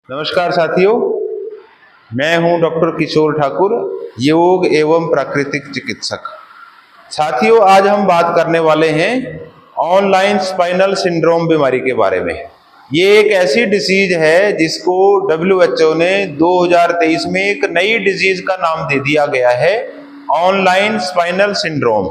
नमस्कार साथियों, मैं हूं डॉक्टर किशोर ठाकुर, योग एवं प्राकृतिक चिकित्सक। साथियों, आज हम बात करने वाले हैं ऑनलाइन स्पाइनल सिंड्रोम बीमारी के बारे में। ये एक ऐसी डिसीज है जिसको WHO ने 2023 में एक नई डिजीज का नाम दे दिया गया है, ऑनलाइन स्पाइनल सिंड्रोम।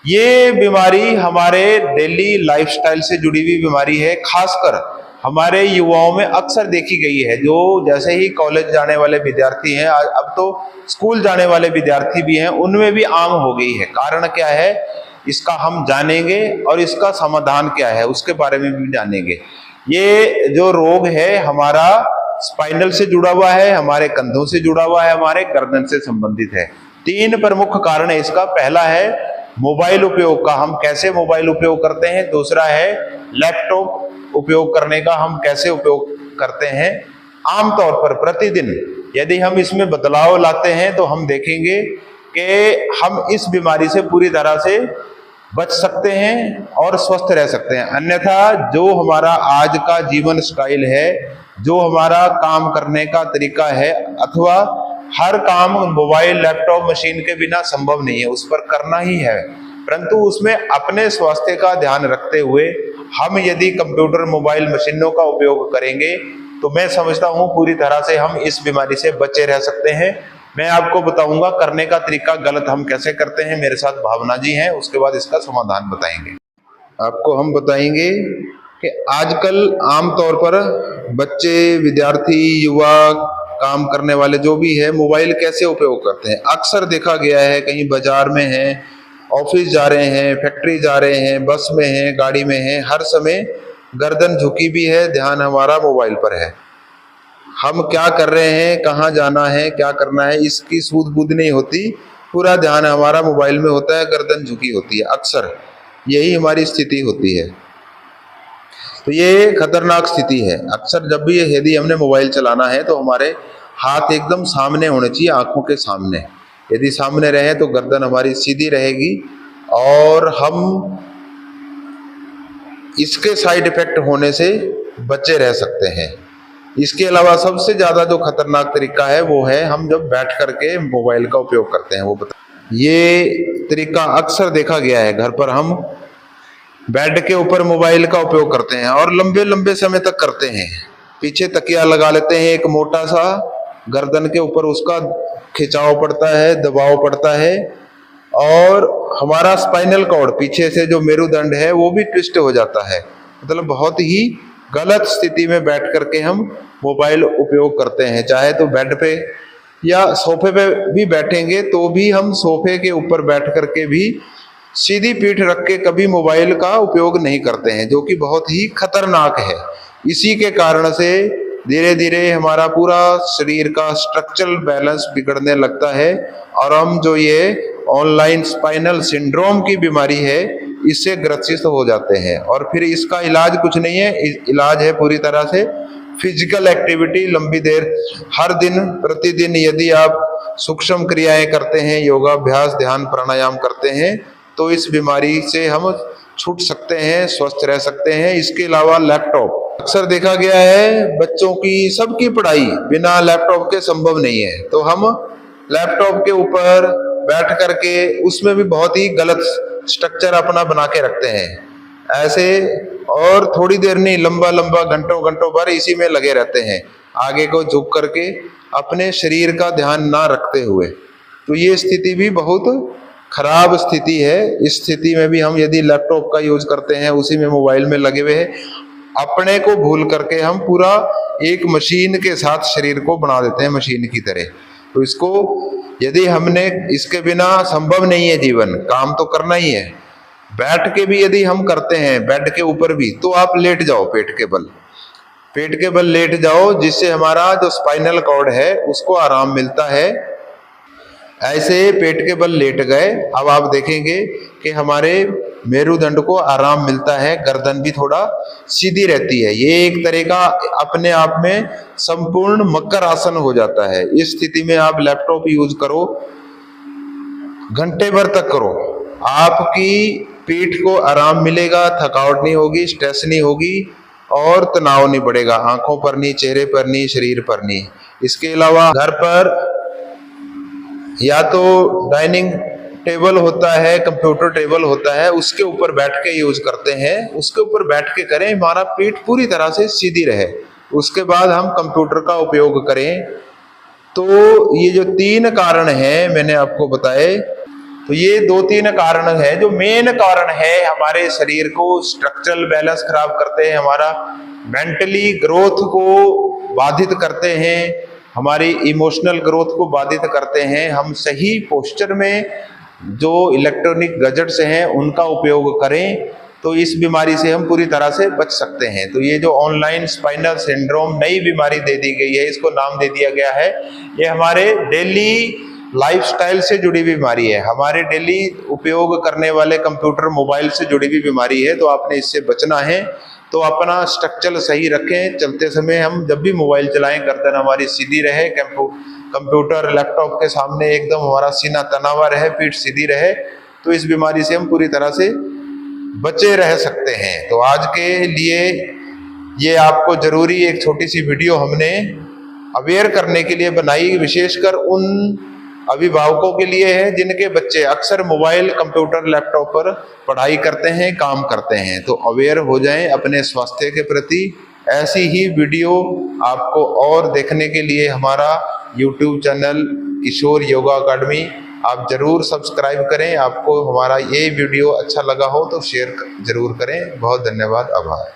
ये बीमारी हमारे डेली लाइफस्टाइल से जुड़ी हुई बीमारी है, खासकर हमारे युवाओं में अक्सर देखी गई है। जो जैसे ही कॉलेज जाने वाले विद्यार्थी हैं, अब तो स्कूल जाने वाले विद्यार्थी भी हैं, उनमें भी आम हो गई है। कारण क्या है, इसका हम जानेंगे और इसका समाधान क्या है उसके बारे में भी जानेंगे। ये जो रोग है हमारा स्पाइनल से जुड़ा हुआ है, हमारे कंधों से जुड़ा हुआ है, हमारे गर्दन से संबंधित है। 3 प्रमुख कारण है इसका। पहला है मोबाइल उपयोग का, हम कैसे मोबाइल उपयोग करते हैं। दूसरा है लैपटॉप उपयोग करने का, हम कैसे उपयोग करते हैं। आमतौर पर प्रतिदिन यदि हम इसमें बदलाव लाते हैं तो हम देखेंगे कि हम इस बीमारी से पूरी तरह से बच सकते हैं और स्वस्थ रह सकते हैं। अन्यथा जो हमारा आज का जीवन स्टाइल है, जो हमारा काम करने का तरीका है, अथवा हर काम मोबाइल लैपटॉप मशीन के बिना संभव नहीं है, उस पर करना ही है। परंतु उसमें अपने स्वास्थ्य का ध्यान रखते हुए हम यदि कंप्यूटर मोबाइल मशीनों का उपयोग करेंगे तो मैं समझता हूं पूरी तरह से हम इस बीमारी से बचे रह सकते हैं। मैं आपको बताऊंगा करने का तरीका गलत हम कैसे करते हैं। मेरे साथ भावना जी हैं, उसके बाद इसका समाधान बताएंगे। आपको हम बताएंगे कि आजकल आमतौर पर बच्चे, विद्यार्थी, युवा, काम करने वाले जो भी है, मोबाइल कैसे उपयोग करते हैं। अक्सर देखा गया है कहीं बाजार में है, ऑफिस जा रहे हैं, फैक्ट्री जा रहे हैं, बस में हैं, गाड़ी में हैं, हर समय गर्दन झुकी भी है, ध्यान हमारा मोबाइल पर है। हम क्या कर रहे हैं, कहाँ जाना है, क्या करना है, इसकी सूझ बूझ नहीं होती। पूरा ध्यान हमारा मोबाइल में होता है, गर्दन झुकी होती है। अक्सर यही हमारी स्थिति होती है। तो ये खतरनाक स्थिति है। अक्सर जब भी यदि हमने मोबाइल चलाना है तो हमारे हाथ एकदम सामने होने चाहिए, आंखों के सामने। यदि सामने रहे तो गर्दन हमारी सीधी रहेगी और हम इसके साइड इफेक्ट होने से बचे रह सकते हैं। इसके अलावा सबसे ज्यादा जो खतरनाक तरीका है वो है हम जब बैठ करके मोबाइल का उपयोग करते हैं। वो ये तरीका अक्सर देखा गया है, घर पर हम बेड के ऊपर मोबाइल का उपयोग करते हैं और लंबे लंबे समय तक करते हैं। पीछे तकिया लगा लेते हैं एक मोटा सा, गर्दन के ऊपर उसका खिंचाव पड़ता है, दबाव पड़ता है और हमारा स्पाइनल कॉर्ड, पीछे से जो मेरुदंड है, वो भी ट्विस्ट हो जाता है। मतलब बहुत ही गलत स्थिति में बैठ करके हम मोबाइल उपयोग करते हैं। चाहे तो बेड पे या सोफे पे भी बैठेंगे तो भी हम सोफे के ऊपर बैठ करके भी सीधी पीठ रख के कभी मोबाइल का उपयोग नहीं करते हैं, जो कि बहुत ही खतरनाक है। इसी के कारण से धीरे धीरे हमारा पूरा शरीर का स्ट्रक्चरल बैलेंस बिगड़ने लगता है और हम जो ये ऑनलाइन स्पाइनल सिंड्रोम की बीमारी है इससे ग्रसित हो जाते हैं। और फिर इसका इलाज कुछ नहीं है, इलाज है पूरी तरह से फिजिकल एक्टिविटी। लंबी देर हर दिन प्रतिदिन यदि आप सूक्ष्म क्रियाएं करते हैं, योगाभ्यास, ध्यान, प्राणायाम करते हैं तो इस बीमारी से हम छूट सकते हैं, स्वस्थ रह सकते हैं। इसके अलावा लैपटॉप, अक्सर देखा गया है बच्चों की, सबकी पढ़ाई बिना लैपटॉप के संभव नहीं है। तो हम लैपटॉप के ऊपर बैठ करके उसमें भी बहुत ही गलत स्ट्रक्चर अपना बना के रखते हैं ऐसे, और थोड़ी देर नहीं, लंबा लंबा घंटों घंटों भर इसी में लगे रहते हैं, आगे को झुक करके अपने शरीर का ध्यान ना रखते हुए। तो ये स्थिति भी बहुत खराब स्थिति है। इस स्थिति में भी हम यदि लैपटॉप का यूज करते हैं, उसी में मोबाइल में लगे हुए हैं, अपने को भूल करके हम पूरा एक मशीन के साथ शरीर को बना देते हैं, मशीन की तरह। तो इसको यदि हमने, इसके बिना संभव नहीं है जीवन, काम तो करना ही है। बैठ के भी यदि हम करते हैं, बेड के ऊपर भी, तो आप लेट जाओ, पेट के बल लेट जाओ, जिससे हमारा जो स्पाइनल कॉर्ड है उसको आराम मिलता है। ऐसे पेट के बल लेट गए, अब आप देखेंगे कि हमारे मेरुदंड को आराम मिलता है, गर्दन भी थोड़ा सीधी रहती है। ये एक तरह का अपने आप में संपूर्ण मकर आसन हो जाता है। इस स्थिति में आप लैपटॉप यूज करो, घंटे भर तक करो, आपकी पीठ को आराम मिलेगा, थकावट नहीं होगी, स्ट्रेस नहीं होगी और तनाव नहीं बढ़ेगा, आंखों पर नहीं, चेहरे पर नहीं, शरीर पर नहीं। इसके अलावा घर पर या तो डाइनिंग टेबल होता है, कंप्यूटर टेबल होता है, उसके ऊपर बैठ के यूज करते हैं, उसके ऊपर बैठ के करें, हमारा पीठ पूरी तरह से सीधी रहे। उसके बाद हम कंप्यूटर का उपयोग करें। तो ये जो 3 कारण हैं मैंने आपको बताए, तो ये 2-3 कारण है जो मेन कारण है हमारे शरीर को स्ट्रक्चरल बैलेंस खराब करते हैं, हमारा मेंटली ग्रोथ को बाधित करते हैं, हमारी इमोशनल ग्रोथ को बाधित करते हैं। हम सही पोस्चर में जो इलेक्ट्रॉनिक गैजेट्स हैं उनका उपयोग करें तो इस बीमारी से हम पूरी तरह से बच सकते हैं। तो ये जो ऑनलाइन स्पाइनल सिंड्रोम नई बीमारी दे दी गई है, इसको नाम दे दिया गया है, ये हमारे डेली लाइफस्टाइल से जुड़ी बीमारी है, हमारे डेली उपयोग करने वाले कंप्यूटर मोबाइल से जुड़ी भी बीमारी है। तो आपने इससे बचना है। तो अपना स्ट्रक्चर सही रखें, चलते समय हम जब भी मोबाइल चलाएं गर्दन हमारी सीधी रहे, कंप्यूटर लैपटॉप के सामने एकदम हमारा सीना तना हुआ रहे, पीठ सीधी रहे, तो इस बीमारी से हम पूरी तरह से बचे रह सकते हैं। तो आज के लिए ये आपको जरूरी एक छोटी सी वीडियो हमने अवेयर करने के लिए बनाई, विशेषकर उन अभिभावकों के लिए है जिनके बच्चे अक्सर मोबाइल, कंप्यूटर, लैपटॉप पर पढ़ाई करते हैं, काम करते हैं। तो अवेयर हो जाएं अपने स्वास्थ्य के प्रति। ऐसी ही वीडियो आपको और देखने के लिए हमारा YouTube चैनल किशोर योगा अकेडमी आप जरूर सब्सक्राइब करें। आपको हमारा ये वीडियो अच्छा लगा हो तो शेयर जरूर करें। बहुत धन्यवाद, आभार।